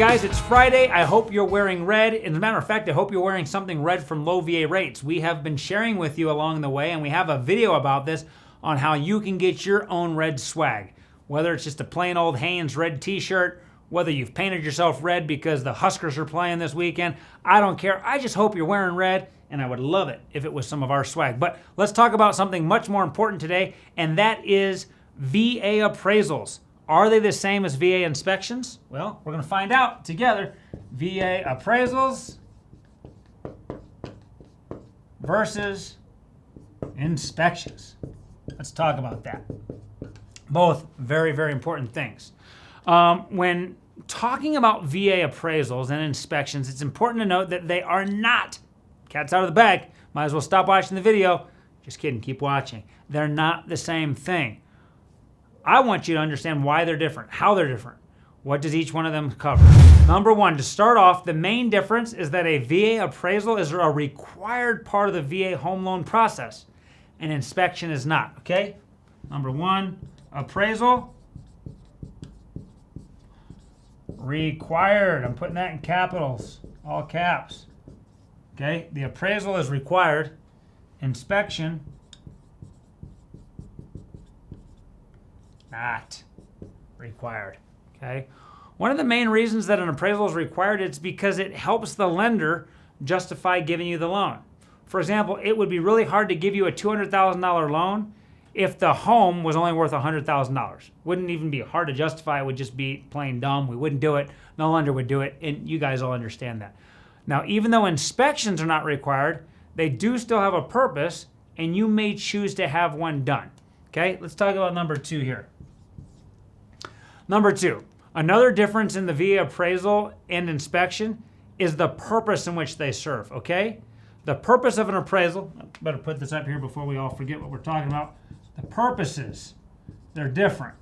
guys, it's Friday. I hope you're wearing red. As a matter of fact, I hope you're wearing something red from Low VA Rates. We have been sharing with you along the way, and we have a video about this on how you can get your own red swag. Whether it's just a plain old Hanes red t-shirt, whether you've painted yourself red because the Huskers are playing this weekend, I don't care. I just hope you're wearing red, and I would love it if it was some of our swag. But let's talk about something much more important today, and that is VA appraisals. Are they the same as VA inspections? Well, we're going to find out together. VA appraisals versus inspections. Let's talk about that. Both very, very important things. When talking about VA appraisals and inspections, it's important to note that they are not, cat's out of the bag, might as well stop watching the video. Just kidding, keep watching. They're not the same thing. I want you to understand why they're different, how they're different. What does each one of them cover? Number one, to start off, the main difference is that a VA appraisal is a required part of the VA home loan process. An inspection is not, okay? Number one, appraisal, required. I'm putting that in capitals, all caps. Okay, the appraisal is required. Inspection, not required. Okay. One of the main reasons that an appraisal is required is because it helps the lender justify giving you the loan. For example, it would be really hard to give you a $200,000 loan if the home was only worth $100,000. Wouldn't even be hard to justify. It would just be plain dumb. We wouldn't do it. No lender would do it. And you guys all understand that. Now, even though inspections are not required, they do still have a purpose, and you may choose to have one done. Okay, let's talk about number two here. Number two, another difference in the VA appraisal and inspection is the purpose in which they serve, okay? The purpose of an appraisal, I better put this up here before we all forget what we're talking about. The purposes, they're different.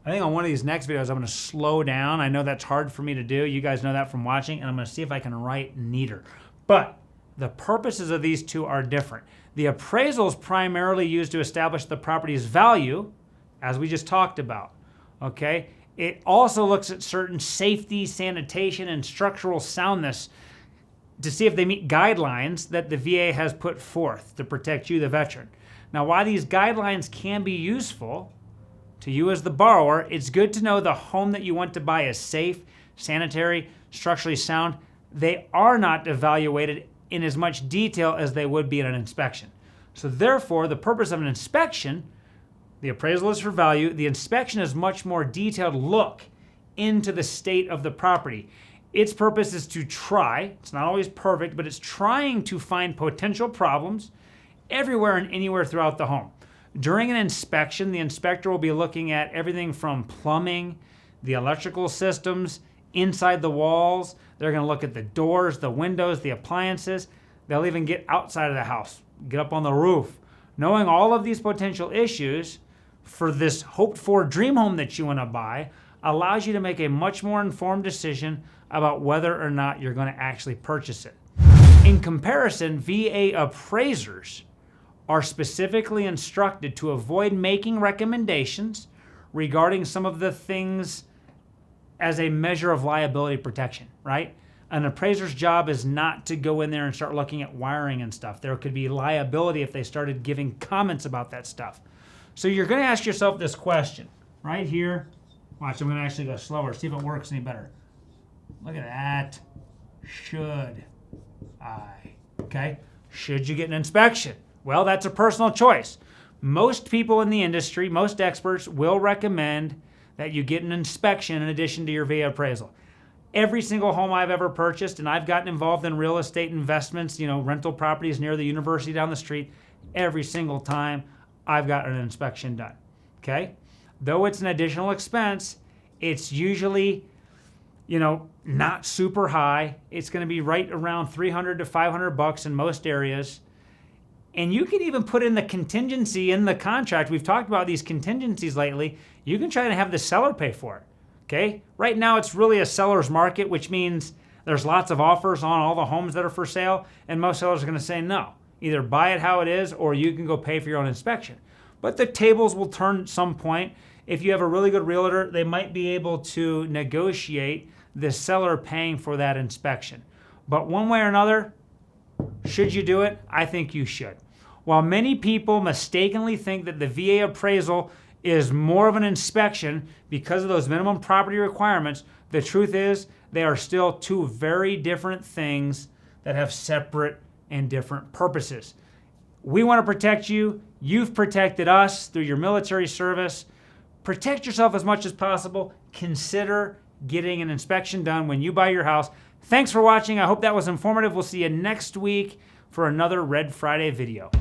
I think on one of these next videos, I'm going to slow down. I know that's hard for me to do. You guys know that from watching, and I'm going to see if I can write neater. But the purposes of these two are different. The appraisal is primarily used to establish the property's value, as we just talked about, okay? It also looks at certain safety, sanitation, and structural soundness to see if they meet guidelines that the VA has put forth to protect you, the veteran. Now, while these guidelines can be useful to you as the borrower, it's good to know the home that you want to buy is safe, sanitary, structurally sound. They are not evaluated in as much detail as they would be in an inspection. So therefore, the purpose of an inspection, the appraisal is for value, the inspection is much more detailed look into the state of the property. Its purpose is to try, it's not always perfect, but it's trying to find potential problems everywhere and anywhere throughout the home. During an inspection, the inspector will be looking at everything from plumbing, the electrical systems, inside the walls. They're going to look at the doors, the windows, the appliances. They'll even get outside of the house, get up on the roof. Knowing all of these potential issues for this hoped-for dream home that you want to buy allows you to make a much more informed decision about whether or not you're going to actually purchase it. In comparison, VA appraisers are specifically instructed to avoid making recommendations regarding some of the things as a measure of liability protection, right? An appraiser's job is not to go in there and start looking at wiring and stuff. There could be liability if they started giving comments about that stuff. So you're going to ask yourself this question right here. Watch, I'm going to actually go slower, see if it works any better. Look at that. Should I? Okay. Should you get an inspection? Well, that's a personal choice. Most people in the industry, most experts will recommend that you get an inspection in addition to your VA appraisal. Every single home I've ever purchased, and I've gotten involved in real estate investments, rental properties near the university down the street, every single time I've got an inspection done, okay? Though it's an additional expense, it's usually, not super high. It's going to be right around $300 to $500 in most areas. And you can even put in the contingency in the contract. We've talked about these contingencies lately. You can try to have the seller pay for it, okay? Right now, it's really a seller's market, which means there's lots of offers on all the homes that are for sale, and most sellers are going to say no. Either buy it how it is, or you can go pay for your own inspection. but the tables will turn at some point. If you have a really good realtor, they might be able to negotiate the seller paying for that inspection. But one way or another, should you do it? I think you should. While many people mistakenly think that the VA appraisal is more of an inspection because of those minimum property requirements, the truth is they are still two very different things that have separate and different purposes. We want to protect you. You've protected us through your military service. Protect yourself as much as possible. Consider getting an inspection done when you buy your house. Thanks for watching. I hope that was informative. We'll see you next week for another Red Friday video.